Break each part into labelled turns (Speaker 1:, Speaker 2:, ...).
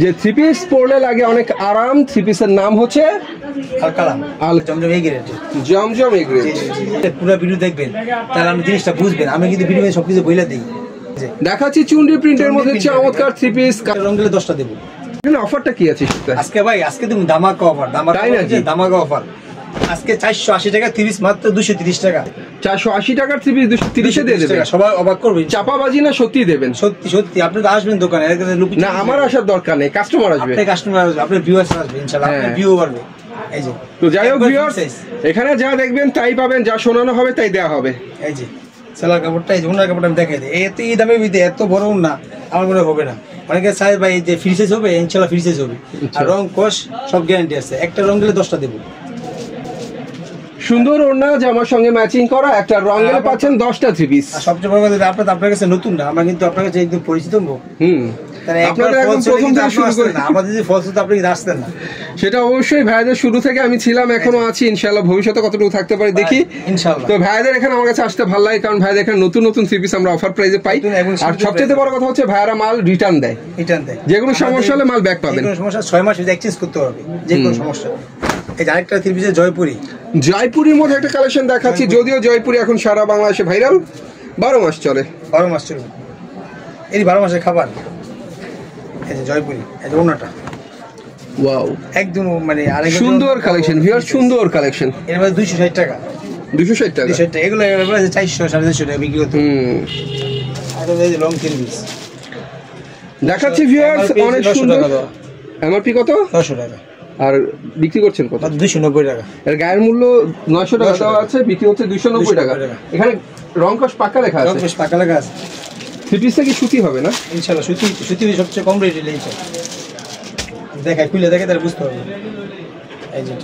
Speaker 1: যে three piece পরলে লাগে অনেক আরাম, থ্রি পিসের নাম হচ্ছে জমজম এ গ্রেড।
Speaker 2: পুরো ভিডিও দেখবেন তাহলে আপনি জিনিসটা বুঝবেন। আমি কিন্তু ভিডিও সবকিছু বইলা দিই।
Speaker 1: দেখাচ্ছি চুনরি প্রিন্টের মধ্যে চমৎকার থ্রি পিস।
Speaker 2: রং গেলে 10টা দেবো।
Speaker 1: অফারটা কি আছে
Speaker 2: আজকে ভাই? আজকে দেখুন ধামাকা অফার, ধামাকা অফার। আজকে 480 টাকা 30 মাত্র 230 টাকা।
Speaker 1: 480 টাকার থ্রি পিস 230 দিয়ে দেবেন।
Speaker 2: সবাই অবাক করবে।
Speaker 1: চাপাবাজি না সত্যি দেবেন?
Speaker 2: সত্যি সত্যি। আপনি তো আসবেন দোকানে,
Speaker 1: না আমার আসার দরকার নেই, কাস্টমার আসবে।
Speaker 2: আপনার ভিউয়ার্স আসবে ইনশাআল্লাহ, আপনার ভিউ বাড়বে। এই যে
Speaker 1: তো যাই হোক ভিউয়ার্স, এখানে যা দেখবেন তাই পাবেন, যা শোনানো হবে তাই দেওয়া হবে।
Speaker 2: এই যে সেলার কাপড়টা, এই যে ওনার কাপড়টা আমি দেখাই দিই। এই দামের ভিতরে এত বড় না আমার মনে হবে না। অনেকে চাই ভাই যে ফ্রি সাইজ হবে, ইনশাআল্লাহ ফ্রি সাইজ হবে। আর রং কোশ সব গ্যারান্টি আছে। একটা রং গেলে 10টা দেবো।
Speaker 1: সুন্দর ওড়না জামার সঙ্গে ম্যাচিং করা একটা রং গেলে পাচ্ছেন 10টা থ্রি পিস।
Speaker 2: সবচেয়ে বড় কথা, আপনার কাছে নতুন না, আমরা কিন্তু আপনার কাছে একদম পরিচিত মুখ।
Speaker 1: সেটা অবশ্যই ভাইদের শুরু থেকে আমি ছিলাম, এখনো আছি, ইনশাআল্লাহ ভবিষ্যতে কতটুকু থাকতে পারি দেখি ইনশাআল্লাহ। তো ভাইদের এখানে আমার কাছে আসতে ভালো লাগে, কারণ ভাইদের এখানে নতুন নতুন থ্রি পিস আমরা অফার প্রাইসে পাই। আর সবচেয়ে বড় কথা হচ্ছে ভাইরা মাল রিটার্ন দেয়, যে কোনো সমস্যা হলে মাল ব্যাক পাবেন।
Speaker 2: 6 মাস এক্সচেঞ্জ করতে হবে যে কোনো সমস্যা। এই আরেকটা থ্রি পিসের জয়পুরির মধ্যে একটা কালেকশন দেখাচ্ছি। যদিও জয়পুরি এখন সারা বাংলাদেশে ভাইরাল, 12 মাস চলে। 12 মাস চলে, এই 12 মাসের খাবার। এই যে জয়পুরি, এই যে ওনাটা
Speaker 1: ওয়াও,
Speaker 2: একদম মানে আরেক
Speaker 1: সুন্দর কালেকশন ভিউয়ার, সুন্দর কালেকশন।
Speaker 2: এর মধ্যে 260 টাকা।
Speaker 1: 260 টাকা
Speaker 2: এগুলো 400 450 টাকা বিক্রি করতে। আর এই যে লং থ্রি পিস
Speaker 1: দেখাচ্ছি ভিউয়ার্স, অনেক সুন্দর। এমআরপি কত? 900 টাকা। আর বিক্রি করছেন কত?
Speaker 2: 290 টাকা।
Speaker 1: এর গায়ের মূল্য 900 টাকা দেওয়া আছে, বিক্রি হচ্ছে 290 টাকা। এখানে রংকশ পাকা লেখা আছে।
Speaker 2: রংকশ পাকা লেখা আছে।
Speaker 1: থ্রি পিসটা কি সুতি হবে না?
Speaker 2: ইনশাআল্লাহ সুতি সবচেয়ে কম রেটে লেগেছে। দেখাই খুলে দেখে তাহলে বুঝতে পারবে। এই যে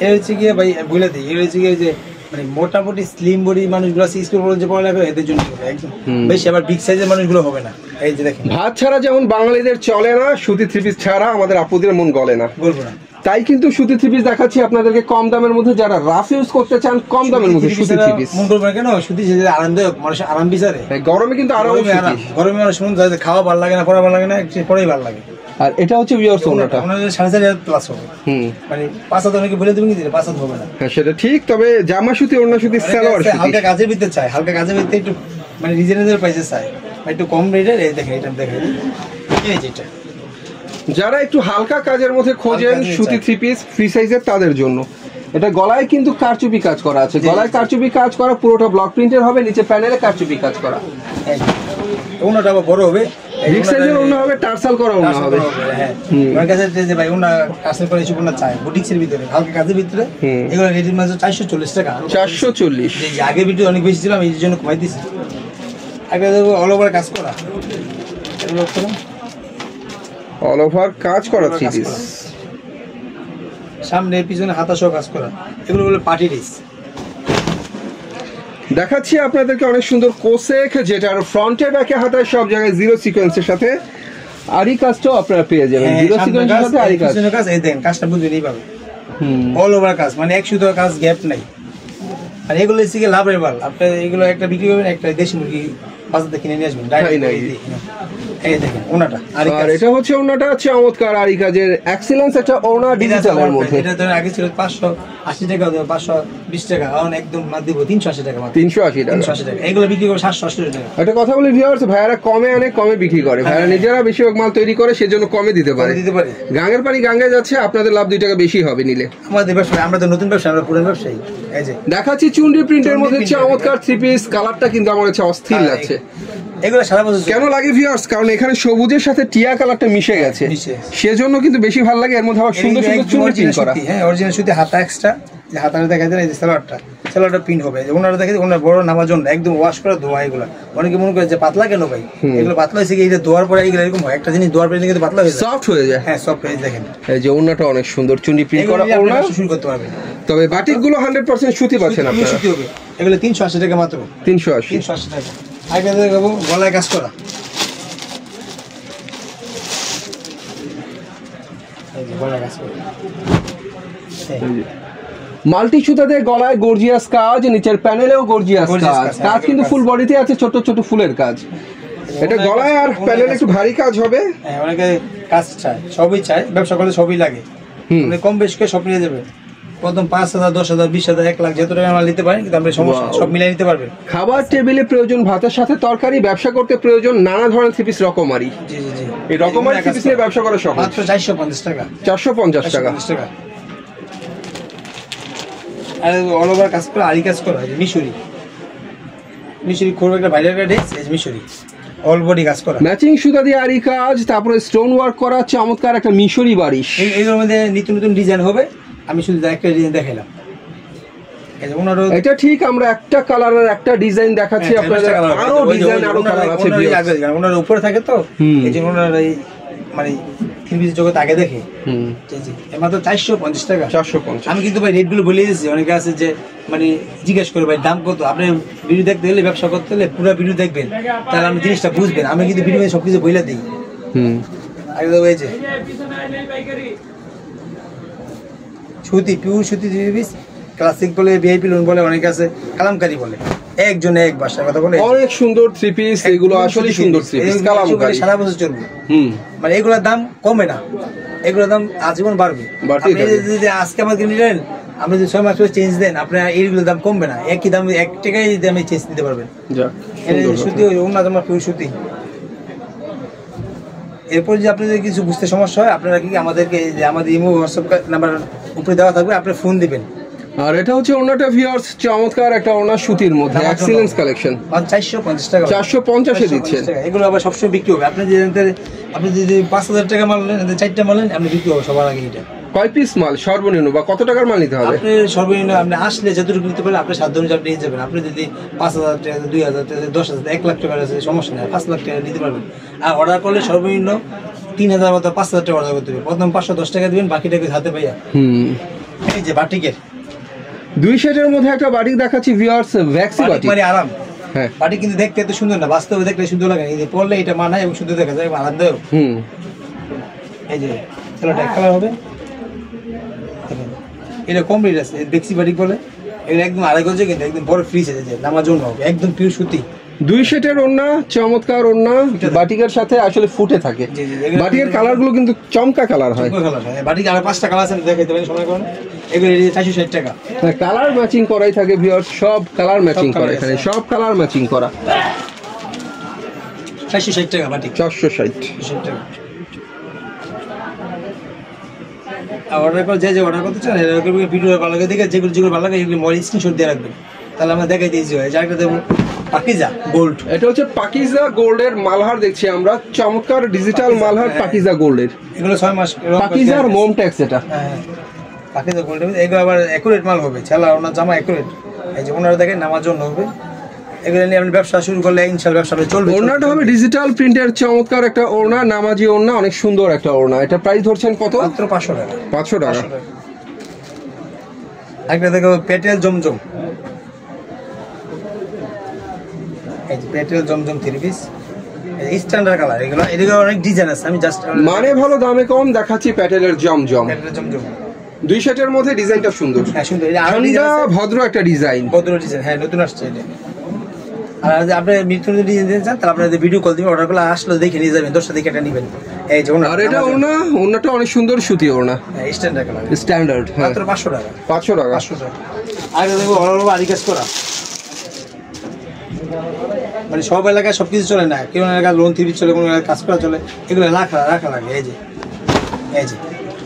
Speaker 2: এর হচ্ছে গিয়ে ভাই বলে দিই, এর হচ্ছে গিয়ে যে মানে মোটামুটি স্লিম বডি মানুষগুলো আছে, স্কুল কলেজে পড়ালেখা এদের জন্য একদম বেশি, আবার বিগ সাইজের মানুষগুলো হবে না। এই যে দেখেন,
Speaker 1: ভাত ছাড়া যেমন বাঙালিদের চলে না, সুতি থ্রি পিস ছাড়া আমাদের আপুদের মন গলে না,
Speaker 2: বলবো না।
Speaker 1: তাই কিন্তু সুতি থ্রি পিস দেখাচ্ছি আপনাদেরকে কম দামের মধ্যে। যারা রাফ ইউজ করতে চান কম দামের মধ্যে সুতি থ্রি পিস
Speaker 2: মন করবে কেন? সুতি যে আরামদায়ক, মানুষ আরাম বিচারে।
Speaker 1: গরমে কিন্তু আরাম,
Speaker 2: গরমে মানুষ মন যায় খাওয়া ভালো লাগে না, পড়া ভালো লাগে না, পড়াই ভালো লাগে।
Speaker 1: আর এটা হচ্ছে ভিউয়ার্স ওনাটা
Speaker 2: 4,500 প্লাস হবে। মানে 5,000 অনেকে বলে দেবেন কি 5,000 হবে না।
Speaker 1: হ্যাঁ সেটা ঠিক, তবে জামা সুতি ওড়না সুতি সালোয়ার সুতি
Speaker 2: হালকা কাজের ভিতরে চাই, হালকা কাজের ভিতরে একটু মানে রিজনেবল প্রাইসে চাই, একটু কম রেটের। এই দেখেন, এটা দেখেন, এই যেটা
Speaker 1: যারা একটু হালকা কাজের মধ্যে খোঁজেন সুতি থ্রি পিস ফ্রি সাইজের, তাদের জন্য। এটা গলায় কিন্তু কারচুপি কাজ করা আছে, গলায় কারচুপি কাজ করা, পুরোটা ব্লক প্রিন্টের হবে, নিচে প্যানেলে কারচুপি কাজ করা।
Speaker 2: ওনাটা আবার বড় হবে,
Speaker 1: বিগ সাইজের ওনা হবে, টার্সাল করা ওনা হবে।
Speaker 2: হ্যাঁ আমার কাছে যে ভাই ওনা টার্সাল করে কিছু ওনা চাই বুটিক্সের ভিতরে, হালকা কাজের ভিতরে। এগুলো রেটের মাঝে 440 টাকা। 440। এই আগে ভিডিও অনেক বেশি ছিল, আমি এই জন্য কমাই দিয়েছি। আগে অল ওভার কাজ করা,
Speaker 1: অল ওভার কাজ করা থ্রি পিস,
Speaker 2: সামনে পিছনে হাতা সহ কাজ করা। এগুলো বলে পার্টি ড্রেস।
Speaker 1: দেখাচ্ছি আপনাদেরকে অনেক সুন্দর কোসেক, যেটার ফ্রন্টে ব্যাকে হাতায় সব জায়গায় জিরো সিকোয়েন্সের সাথে আরি কাজটাও আপনারা পেয়ে যাবেন। জিরো সিকোয়েন্সের সাথে আরি কাজ।
Speaker 2: এই দেখেন কাজটা বুঝবেন এইভাবে, অল ওভার কাজ, মানে এক সুতো কাজ, গ্যাপ নাই। আর এগুলো হচ্ছে লাভের মাল। আপনি এগুলো একটা বিক্রি করবেন, একটা দেশি মুরগি বাজার থেকে কিনে নিয়ে আসবেন। এই দেখেন ওনাটা, আর
Speaker 1: এটা হচ্ছে ওনাটা চমৎকার আরি কাজের এক্সিলেন্স, একটা ওনা ডিজিটালের মধ্যে।
Speaker 2: এটা ধরেন আগে ছিল 580 টাকা, 520 টাকা, এখন একদম মার দিব 380 টাকা।
Speaker 1: 380
Speaker 2: টাকা। এগুলো বিক্রি করে 780 টাকা।
Speaker 1: একটা কথা বলি ভিউয়ার্স, ভাইয়ারা কমে আনে, কমে বিক্রি করে। ভাইয়ারা নিজেরা বেশিরভাগ মাল তৈরি করে, সেজন্য কমে দিতে পারে। গাঙ্গের পানি গাঙ্গে যাচ্ছে, আপনাদের লাভ 2 টাকা বেশি হবে নিলে।
Speaker 2: আমাদের ব্যবসা, আমরা তো নতুন ব্যবসা, আমরা পুরান ব্যবসায়ী। এই যে
Speaker 1: দেখাচ্ছি চুনরি প্রিন্টের মধ্যে চমৎকার থ্রি পিস। কালারটা কিন্তু আমার কাছে অস্থির লাগছে।
Speaker 2: এগুলো সারা বছর কেন
Speaker 1: লাগে ভিউয়ার্স? কারণ এখানে সবুজের সাথে টিয়া কালারটা মিশে গেছে, সেজন্য কিন্তু বেশি ভালো লাগে। এর মধ্যে আবার সুন্দর সুন্দর চুনরি প্রিন্ট করা।
Speaker 2: হ্যাঁ অরিজিনাল সুতি, হাতা এক্সট্রা। যে হাতাটা দেখা যায়, এই যে সালোয়ারটা প্রিন্ট হবে। ওনারা দেখে ওনার বড় নামার জন্য একদম ওয়াশ করা ধোয়া। এগুলো অনেকে মনে করে যে পাতলা কেন ভাই, এগুলো পাতলা হয়েছে কি, এই যে ধোয়ার পরে এগুলো এরকম হয়। একটা জিনিস ধোয়ার পরে কিন্তু পাতলা হয়ে যায়, সফট হয়ে যায়। হ্যাঁ সফট হয়ে যায়। দেখেন এই যে ওনাটা অনেক সুন্দর চুনরি প্রিন্ট করা ওনা, শুরু করতে পারবেন। তবে বাটিকগুলো 100% সুতি পাচ্ছেন আপনারা। সুতি হবে এগুলো 380 টাকা মাত্র। 380 টাকা। আগে দেখাবো গলায় কাজ করা। এই যে গলায় কাজ করা,
Speaker 1: মাল্টি সুতাতে গলায় গর্জিয়াস কাজ, নিচের প্যানেলেও গর্জিয়াস কাজ। কাজ কিন্তু ফুল বডিতে আছে, ছোট ছোট ফুলের কাজ। এটা গলায় আর প্যানেলে একটু ভারী কাজ হবে।
Speaker 2: অনেকে কাজ চাই, সবই চাই, ব্যবসা করলে সবই লাগে, মানে কম বেশি করে সব নিয়ে যাবে। প্রথম 5,000, 10,000, 20,000, 1 লাখ যত টাকা মাল নিতে পারেন, কিন্তু আপনি সমস্যা সব মিলিয়ে নিতে পারবেন।
Speaker 1: খাবার টেবিলে প্রয়োজন ভাতের সাথে তরকারি, ব্যবসা করতে প্রয়োজন নানা ধরনের থ্রি পিস রকমারি।
Speaker 2: জি জি জি,
Speaker 1: এই রকমারি থ্রি পিস নিয়ে ব্যবসা করা সহজ।
Speaker 2: মাত্র 450 টাকা।
Speaker 1: 450 টাকা।
Speaker 2: আর অল ওভার কাজ করা, আরি কাজ করা, মিশরি খুব একটা ভাইরাল ড্রেস, মিশরি অল বডি কাজ করা,
Speaker 1: ম্যাচিং সুতা দিয়ে আরি কাজ, তারপরে স্টোন ওয়ার্ক করা, চমৎকার একটা মিশরি বারিশ।
Speaker 2: এইগুলোর মধ্যে নিত্য নতুন ডিজাইন হবে, আমি শুধু একটা ডিজাইন দেখাইলাম।
Speaker 1: এটা ঠিক, আমরা একটা কালারের একটা ডিজাইন দেখাচ্ছি আপনাদের, আরো ডিজাইন আরো কালার আছে।
Speaker 2: ওনার উপরে থাকে তো, এই যে ওনার এই মানে থ্রি জগৎ আগে দেখে। মাত্র 450 টাকা।
Speaker 1: 450।
Speaker 2: আমি কিন্তু ভাই রেট গুলো বলে দিয়েছি, অনেকে আছে যে মানে জিজ্ঞেস করে ভাই দাম কত। আপনি ভিডিও দেখতে গেলে, ব্যবসা করতে হলে পুরো ভিডিও দেখবেন, তাহলে আপনি জিনিসটা বুঝবেন। আমি কিন্তু ভিডিও সবকিছু বলে দিই। এই যে সুতি, পিওর সুতি পিস, ক্লাসিক বলে, ভিআইপি লোন বলে, অনেকে আছে কালামকারী বলে, একজনে এক ভাষায় কথা বলে।
Speaker 1: অনেক সুন্দর থ্রি পিস এগুলো, আসলে সুন্দর থ্রি পিস, কালামকারী,
Speaker 2: সারা বছর চলবে। মানে এগুলোর দাম কমে না, এগুলোর দাম আজীবন বাড়বে। আপনি যদি আজকে আমাকে নিলেন, আপনি যদি 6 মাস পরে চেঞ্জ দেন, আপনার এইগুলোর দাম কমবে না, একই দাম, 1 টাকায় দামে চেঞ্জ দিতে পারবেন। সুতি ওনা তোমার পিওর সুতি। এরপর যদি আপনাদের কিছু বুঝতে সমস্যা হয়, আপনারা কি আমাদেরকে আমাদের ইমো হোয়াটসঅ্যাপ নাম্বার উপরে দেওয়া থাকবে, আপনি ফোন দিবেন।
Speaker 1: আর এটা হচ্ছে ওনাটা ভিউয়ার্স, চমৎকার একটা ওনা সুতির মধ্যে এক্সিলেন্স কালেকশন।
Speaker 2: 450 টাকা।
Speaker 1: 450 এ দিচ্ছেন।
Speaker 2: এগুলো আবার সবসময় বিক্রি হবে। আপনি যদি 5,000 টাকা মাল নেন, 4টা মাল নেন, আপনি বিক্রি হবে সবার আগে। এটা
Speaker 1: কয় পিস মাল সর্বনিম্ন বা কত টাকার মাল নিতে হবে?
Speaker 2: আপনি সর্বনিম্ন আপনি আসলে যতটুকু নিতে পারেন, আপনি 7 অনুযায়ী নিয়ে যাবেন। আপনি যদি 5,000 টাকা, 2,000 টাকা, 10,000, 1 লাখ টাকার আছে, সমস্যা নেই, 5 লাখ টাকা নিতে পারবেন। আর অর্ডার করলে সর্বনিম্ন 3,000 মতো 5,000 টাকা অর্ডার করতে হবে। প্রথম 510 টাকা দিবেন, বাকিটাকে হাতে পাইয়া। এই যে বাটিকের
Speaker 1: 2 সেটের মধ্যে একটা বাটিক দেখাচ্ছি ভিউয়ার্স, ভ্যাক্সি বাটিক,
Speaker 2: মানে আরাম।
Speaker 1: হ্যাঁ,
Speaker 2: বাটিক কিন্তু দেখতে এত সুন্দর না, বাস্তবে দেখলে সুন্দর লাগে। এই যে পরলে এটা মানায় এবং সুন্দর দেখা যায়, আরামদায়ক। এই যে ছেলেটা কালার হবে, এটা কম রেট আছে, ভ্যাক্সি বাটিক বলে। এটা একদম আড়াই গজে, কিন্তু একদম বড় ফ্রিজ আছে, যে নামার জন্য হবে, একদম পিওর সুতি।
Speaker 1: 2 সেটের ওড়না, চমৎকার ওড়না, বাটিকের সাথে আসলে ফুটে থাকে। বাটিকের কালার গুলো কিন্তু চমকা কালার হয়।
Speaker 2: বাটিক আর 5টা কালার আছে, দেখাইতে পারি সময় করেন। এগুলো 460 টাকা।
Speaker 1: কালার ম্যাচিং করাই থাকে ভিউয়ার্স, সব কালার ম্যাচিং করা, এখানে সব কালার ম্যাচিং করা।
Speaker 2: 460 টাকা বাটিক।
Speaker 1: 460
Speaker 2: টাকা। অর্ডার করে যে অর্ডার করতে চান, এরকম ভিডিও ভালো লাগে দেখে, যেগুলো ভালো লাগে এগুলো মোবাইল স্ক্রিনশট দিয়ে রাখবেন, তাহলে আমরা দেখাই দিয়েছি। হয় যাকে দেবো পাকিজা গোল্ড।
Speaker 1: এটা হচ্ছে পাকিজা গোল্ডের মালহার দেখছি আমরা, চমৎকার ডিজিটাল মালহার পাকিজা গোল্ডের।
Speaker 2: এগুলো 6 মাস
Speaker 1: পাকিজার মোম ট্যাক্স। এটা
Speaker 2: পাকিজা গোল্ড। এগুলো আবার অ্যাকুরেট মাল হবে, ছেলা ওনার জামা অ্যাকুরেট। এই যে ওনারা দেখেন নামার জন্য হবে। এগুলো নিয়ে আপনি ব্যবসা শুরু করলে ইনশাআল্লাহ ব্যবসাটা চলবে।
Speaker 1: ওড়নাটা হবে ডিজিটাল প্রিন্টের, চমৎকার একটা ওড়না, নামাজি ওড়না, অনেক সুন্দর একটা ওড়না। এটা প্রাইস ধরছেন কত?
Speaker 2: মাত্র 500 টাকা।
Speaker 1: 500 টাকা।
Speaker 2: একটা দেখো পেটেল জমজম, এই যে পেটেল জমজম 3 পিস, স্ট্যান্ডার্ড কালার। এগুলো অনেক ডিজাইন আছে, আমি জাস্ট
Speaker 1: মানে ভালো দামে কম দেখাচ্ছি। প্যাটেলের জমজম 2 সেটের মধ্যে, ডিজাইনটা সুন্দর।
Speaker 2: হ্যাঁ সুন্দর,
Speaker 1: ঠান্ডা ভদ্র একটা ডিজাইন,
Speaker 2: ভদ্র ডিজাইন। হ্যাঁ নতুন আসছে এটা। আর যদি আপনি নতুন ডিজাইন দিতে চান, তাহলে আপনাদের ভিডিও কল দিবেন, অর্ডার করলে আসলে দেখে নিয়ে যাবেন, 10টা দেখে এটা নেবেন। এই যে ওনা,
Speaker 1: আর এটা ওনাটা অনেক সুন্দর সুতি ওনা,
Speaker 2: স্ট্যান্ডার্ড কালার,
Speaker 1: স্ট্যান্ডার্ড।
Speaker 2: মাত্র 500 টাকা।
Speaker 1: 500 টাকা।
Speaker 2: আর দেখো অল ওভার আরি কাজ করা, মানে সব এলাকায় সবকিছু চলে না, কেউ এলাকায় লোন থ্রি চলে, কোনো এলাকায় কাজ করা চলে, এগুলো রাখা লাগে। এই যে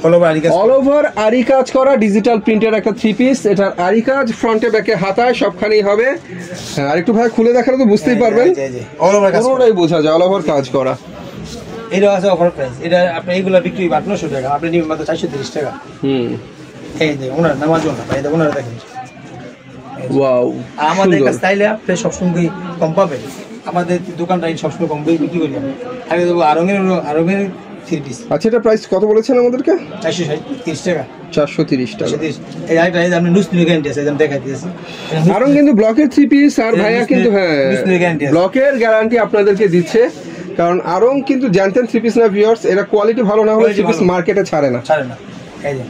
Speaker 1: অল ওভার আরি কাজ করা ডিজিটাল প্রিন্টের একটা 3 পিস। এটার আরি কাজ ফ্রন্টে ব্যাকে হাতায় সবখানেই হবে। হ্যাঁ, আর একটু ভাই খুলে দেখালে তো বুঝতেই পারবেন, পুরোটাই বোঝা যায় অল ওভার কাজ করা।
Speaker 2: এটা আছে অফার প্রাইস। এটা আপনি এইগুলা বিক্রি 800 টাকা, আপনি নিবেন মাত্র 430 টাকা। এই যে ওনার নামার জন্য, এই যে ওনারা দেখেন,
Speaker 1: ওয়াও।
Speaker 2: আমাদের কাছে চাইলে আপনি সবসময় কম পাবেন, আমাদের দোকানটা সবসময় কম বিক্রি করি। আমি আগে দেবো আরঙের 3 পিস।
Speaker 1: আচ্ছা, এটা প্রাইস কত বলেছেন আমাদেরকে?
Speaker 2: 430 টাকা।
Speaker 1: 430 টাকা।
Speaker 2: এই আইটা আপনি নুসনি গ্যারান্টি আছে, আমি দেখাই দিয়েছি।
Speaker 1: আরং কিন্তু ব্লকের 3 পিস, আর ভাইয়া কিন্তু হ্যাঁ ব্লকের গ্যারান্টি আপনাদেরকে দিচ্ছে, কারণ আরং কিন্তু জানতেন 3 পিস না ভিউয়ার্স, এরা কোয়ালিটি ভালো না হলে 3 পিস মার্কেটে ছাড়ে না।
Speaker 2: এই যে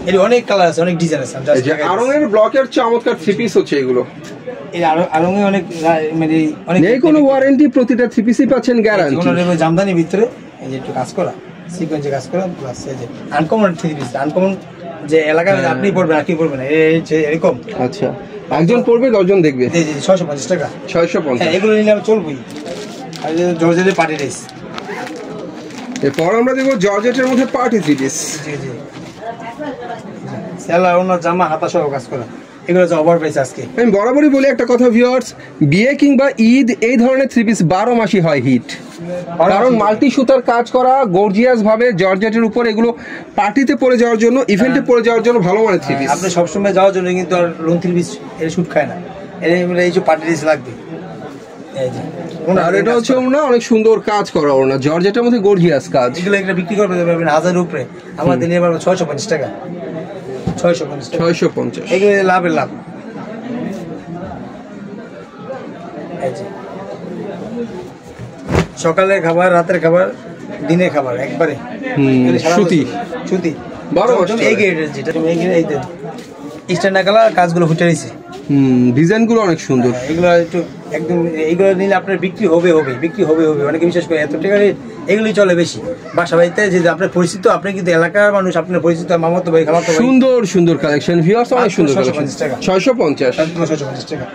Speaker 2: এর অনেক কালার আছে, অনেক ডিজাইন আছে।
Speaker 1: আরং এর ব্লকের চমৎকার 3 পিস হচ্ছে এগুলো।
Speaker 2: এই আরং এ অনেক মানে অনেক
Speaker 1: নেই কোনো ওয়ারেন্টি, প্রতিটা 3 পিসই পাচ্ছেন গ্যারান্টি।
Speaker 2: ওনার জামদানি ভিতরে এই যে একটু কাজ করা, সিকোয়েন্সে কাজ করা প্লাস এই যে আনকমন থ্রি পিস, আনকমন যে এলাকায় আপনি পড়বেন আর কি পড়বেন এই যে এরকম।
Speaker 1: আচ্ছা, একজন পড়বে 10 জন দেখবে।
Speaker 2: জি জি 650 টাকা।
Speaker 1: 650।
Speaker 2: এগুলো নিলে আমি চলবই। আর যে জর্জেটের পার্টি ড্রেস,
Speaker 1: এরপর আমরা দেখব জর্জেটের মধ্যে পার্টি থ্রি পিস।
Speaker 2: জি জি সেলার ওনার জামা হাতা সহ কাজ করা, এগুলো যে ওভার প্রাইস আজকে।
Speaker 1: আমি বরাবরই বলি একটা কথা ভিউয়ার্স, বিয়ে কিংবা ঈদ এই ধরনের থ্রি পিস 12 মাসই হয় হিট, কারণ মাল্টি সুতার কাজ করা গর্জিয়াস ভাবে জর্জেটের উপর, এগুলো পার্টিতে পরে যাওয়ার জন্য, ইভেন্টে পরে যাওয়ার জন্য ভালো মানের থ্রি পিস।
Speaker 2: আপনি সবসময় যাওয়ার জন্য কিন্তু আর লোন থ্রি পিস এর শুট খায় না, এই যে পার্টি ড্রেস লাগবে। এই যে
Speaker 1: আর এটা হচ্ছে ওনা অনেক সুন্দর কাজ করা, ওনা জর্জেটের মধ্যে গর্জিয়াস কাজ।
Speaker 2: এগুলো একটা বিক্রি করবে 1000 এর উপরে, আমাদের নিয়ে পারবে 650 টাকা। 650 এগুলো লাভের লাভ। এই যে সকালের খাবার, রাতের খাবার, দিনের খাবার একবারে
Speaker 1: সুতি
Speaker 2: সুতি
Speaker 1: 12 মাস
Speaker 2: এই গ্রেডের, যেটা তুমি এই গ্রেড এই দেন স্ট্যান্ডার্ড কালার কাজগুলো ফুটে রয়েছে।
Speaker 1: ডিজাইনগুলো অনেক সুন্দর।
Speaker 2: এগুলো একটু একদম এইগুলো নিলে আপনার বিক্রি হবে বিক্রি হবে। অনেকে বিশেষ করে এত টাকা রেট এগুলোই চলে বেশি বাসা বাড়িতে, যে আপনার পরিচিত, আপনি কিন্তু এলাকার মানুষ, আপনার পরিচিত মামাতো ভাই খালাতো ভাই।
Speaker 1: সুন্দর সুন্দর কালেকশন ভিউয়ার্স, অনেক সুন্দর কালেকশন। 650
Speaker 2: টাকা।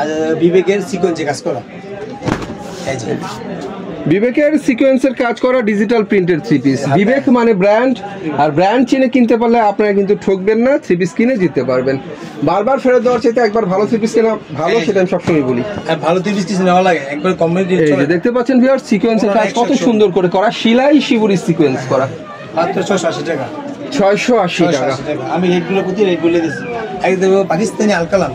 Speaker 2: আর বিবেকের সিকোয়েন্সে কাজ করা, এই যে
Speaker 1: বিবেকের সিকোয়েন্সের কাজ করা ডিজিটাল প্রিন্টেড থ্রি পিস। বিবেক মানে ব্র্যান্ড, আর ব্র্যান্ড চিনে কিনতে পারলে আপনারা কিন্তু ঠকবেন না, থ্রি পিস কিনে জিততে পারবেন। বারবার ফেরত দেওয়ার চাইতে একবার ভালো থ্রি পিস কেনা ভালো, সেটা আমি সবসময় বলি।
Speaker 2: আর ভালো থ্রি পিস নেওয়া লাগে একবার কম রেট।
Speaker 1: এই যে দেখতে পাচ্ছেন ভিউয়ার্স, সিকোয়েন্সের কাজ কত সুন্দর করে করা, সেলাই শিবুরি সিকোয়েন্স করা,
Speaker 2: মাত্র 680 টাকা।
Speaker 1: 680 টাকা।
Speaker 2: আমি রেটগুলো প্রতি রেট বলে দিচ্ছি। একদম পাকিস্তানি আলকালাম,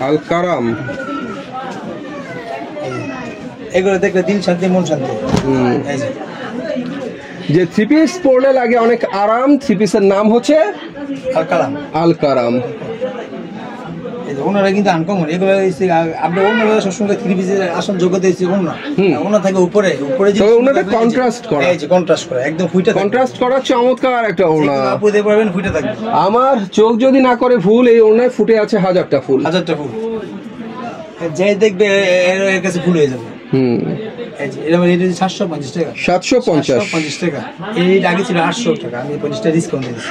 Speaker 1: আলকারাম,
Speaker 2: এগুলো দেখলে দিন শান্তি মন শান্তি।
Speaker 1: যে থ্রি পিস পরলে লাগে অনেক আরাম, থ্রি পিসের নাম হচ্ছে আলকারাম।
Speaker 2: ওনারা কিন্তু আনকমন, এগুলো আপনি ওনারা সবসময় থ্রি পিসের আসন যোগ্যতা দিয়েছে। ওনার থাকে উপরে যে
Speaker 1: ওনাটা কন্ট্রাস্ট করা,
Speaker 2: এই যে কন্ট্রাস্ট করা, একদম ফুইটা
Speaker 1: কন্ট্রাস্ট করা চমৎকার একটা ওড়না।
Speaker 2: আপনি দেখতে পারবেন ফুইটা থাকবে।
Speaker 1: আমার চোখ যদি না করে ভুল, এই ওড়নায় ফুটে আছে 1000টা ফুল।
Speaker 2: যে দেখবে এর কাছে ভুল হয়ে যাবে। এটা 750 টাকা। 750 টাকা। এই আগে ছিল 800 টাকা, আমি 50 টাকা ডিসকাউন্ট দিয়েছি।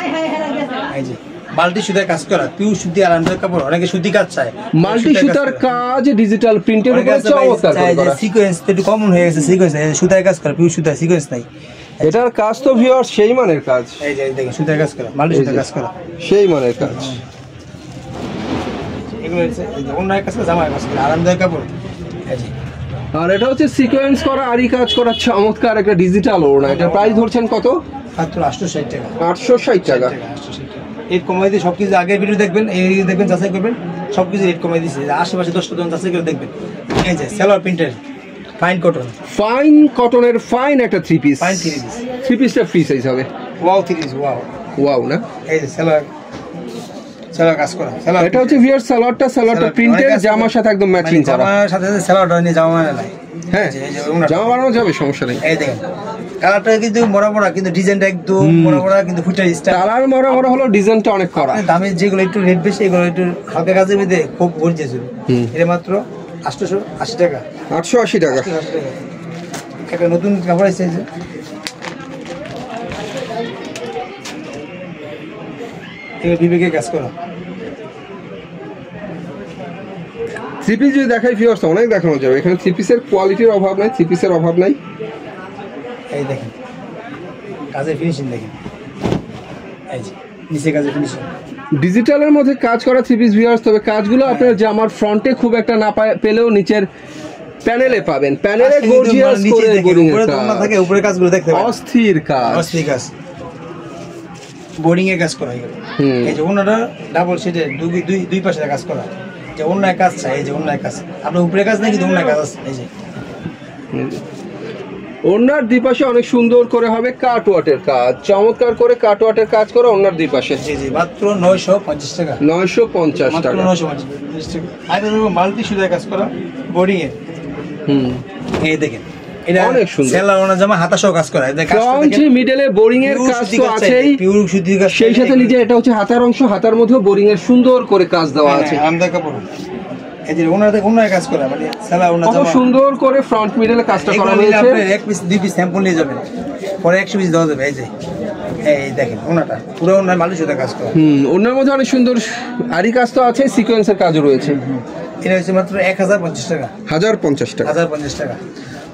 Speaker 2: এই যে মাল্টি সুতার কাজ করা, পিওর সুতি আর আরামদায়ক কাপড়। অনেকে সুতি কাজ চায়,
Speaker 1: মাল্টি সুতার কাজ ডিজিটাল প্রিন্টের উপরে চমৎকার করা।
Speaker 2: সিকোয়েন্স একটু কমন হয়ে গেছে, সিকোয়েন্স সুতার কাজ করা, পিওর সুতার সিকোয়েন্স নাই।
Speaker 1: এটার কাজ তো ভিউয়ার্স সেই মানের কাজ।
Speaker 2: এই যে দেখেন সুতার কাজ করা, মাল্টি সুতার কাজ করা,
Speaker 1: সেই মানের কাজ।
Speaker 2: এগুলো হচ্ছে অন্য কাজ করা, জামার কাজ করা, আরামদায়ক কাপড়। এই যে
Speaker 1: আর এটা হচ্ছে সিকোয়েন্স করা আরি কাজ করা চমৎকার একটা ডিজিটাল ওড়না। এটা প্রাইস ধরছেন কত?
Speaker 2: মাত্র 860 টাকা।
Speaker 1: 860 টাকা।
Speaker 2: রেট কমাই দিয়ে সবকিছু আগের ভিডিও দেখবেন, এই দেখবেন, যাচাই করবেন, সবকিছু রেট কমাই দিয়েছে। আশেপাশে 10টা দোকান যাচাই করে দেখবেন। এই যে সালোয়ার প্রিন্টের ফাইন কটনের ফাইন একটা থ্রি পিস। থ্রি পিসটা ফ্রি সাইজ হবে। ওয়াও থ্রি পিস, ওয়াও
Speaker 1: না?
Speaker 2: এই যে সালোয়ার কাজ করা।
Speaker 1: এটা হচ্ছে ভিউয়ার্স সালোয়ারটা প্রিন্টের, জামার সাথে একদম ম্যাচিং করা।
Speaker 2: জামার সাথে সালোয়ারটা নিয়ে জামা মানে নাই।
Speaker 1: হ্যাঁ, জামা বানানো যাবে, সমস্যা নেই।
Speaker 2: এই দেখেন কালারটা কিন্তু মরা কিন্তু ডিজাইনটা একদম মরা কিন্তু ফুটার স্টাইল।
Speaker 1: কালার মরা হলো, ডিজাইনটা অনেক করা।
Speaker 2: দামে যেগুলো একটু রেট বেশি, এগুলো একটু হালকা কাজের মধ্যে খুব গর্জিয়াস। এটা মাত্র 880 টাকা।
Speaker 1: 880 টাকা।
Speaker 2: একটা নতুন কাপড় এসেছে, এগুলো বিবেকের কাজ করা।
Speaker 1: থ্রি পিস যদি দেখাই ভিউয়ার্স অনেক দেখানো যাবে। এখানে থ্রি পিসের কোয়ালিটির অভাব নাই, থ্রি পিসের অভাব নাই।
Speaker 2: এই দেখেন কাজের ফিনিশিং দেখেন, এই যে নিচে কাজের ফিনিশিং।
Speaker 1: ডিজিটালের মধ্যে কাজ করা থ্রি পিস ভিউয়ার্স, তবে কাজগুলো আপনার জামার ফ্রন্টে খুব একটা না পেলেও নিচের প্যানেলে পাবেন। প্যানেলে গর্জিয়াস করে বোরিং এর কাজ
Speaker 2: থাকে, উপরে কাজগুলো দেখতে পাবেন,
Speaker 1: অস্থির কাজ
Speaker 2: বোরিং এর কাজ করা। এই যে ওনাটা ডাবল শেডের দুই পাশে কাজ করা, যে অন্যায় কাজ চাই। এই যে অন্যায় কাজ, আপনার উপরে কাজ নাই কিন্তু অন্যায় কাজ আছে। এই যে
Speaker 1: ওনার দুই পাশে অনেক সুন্দর করে হবে কাটওয়াটের কাজ, চমৎকার করে কাটওয়াটের কাজ করে ওনার দুই পাশে।
Speaker 2: জি জি মাত্র 950 টাকা।
Speaker 1: 950 টাকা।
Speaker 2: 950 টাকা। আর মাল্টি সুতার কাজ করা বোরিং এর। এই দেখেন এটা অনেক সুন্দর। সেলার ওনা জামা হাতা সহ কাজ করা। এই
Speaker 1: ফ্রন্ট মিডলে বোরিং এর কাজ তো আছেই,
Speaker 2: পিওর সুতি কাজ।
Speaker 1: সেই সাথে নিচে এটা হচ্ছে হাতার অংশ, হাতার মধ্যে বোরিং এর সুন্দর করে কাজ দেওয়া আছে।
Speaker 2: আমদা কাপড় এই যে ওনার কাজ করা মানে সালা ওনার
Speaker 1: কত সুন্দর করে ফ্রন্ট মিডলে কাজটা করা হয়েছে।
Speaker 2: আপনি এক পিস দুই পিস স্যাম্পল নিয়ে যাবেন, পরে 100 পিস দেওয়া যাবে। এই যে এই দেখেন ওনাটা পুরো ওনার মালিশ হতে কাজ করা।
Speaker 1: ওনার মধ্যে অনেক সুন্দর আরি কাজ তো আছে, সিকোয়েন্সের কাজও রয়েছে।
Speaker 2: এটা হচ্ছে মাত্র 1050 টাকা।
Speaker 1: 1050 টাকা।
Speaker 2: 1050 টাকা।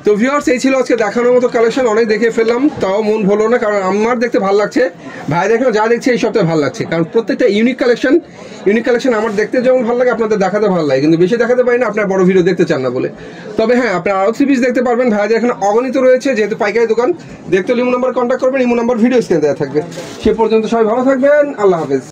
Speaker 1: তো ভিউয়ার্স, এই ছিল আজকে দেখানোর মতো কালেকশন। অনেক দেখে ফেললাম, তাও মন ভরলো না, কারণ আমার দেখতে ভালো লাগছে, ভাই দেখেন যা দেখছে এই সপ্তাহে ভালো লাগছে, কারণ প্রত্যেকটা ইউনিক কালেকশন আমার দেখতে যেমন ভালো লাগে আপনাদের দেখাতে ভালো লাগে, কিন্তু বেশি দেখাতে পারি না, আপনার বড় ভিডিও দেখতে চান না বলে। তবে হ্যাঁ, আপনার আরও 3 পিস দেখতে পারবেন, ভাইদের এখানে অগণিত রয়েছে, যেহেতু পাইকারি দোকান। দেখতে হলে ইমো নাম্বার কন্ট্যাক্ট করবেন, ইমো নাম্বার ভিডিও স্ক্রিনে দেওয়া থাকবে। সে পর্যন্ত সবাই ভালো থাকবেন, আল্লাহ হাফেজ।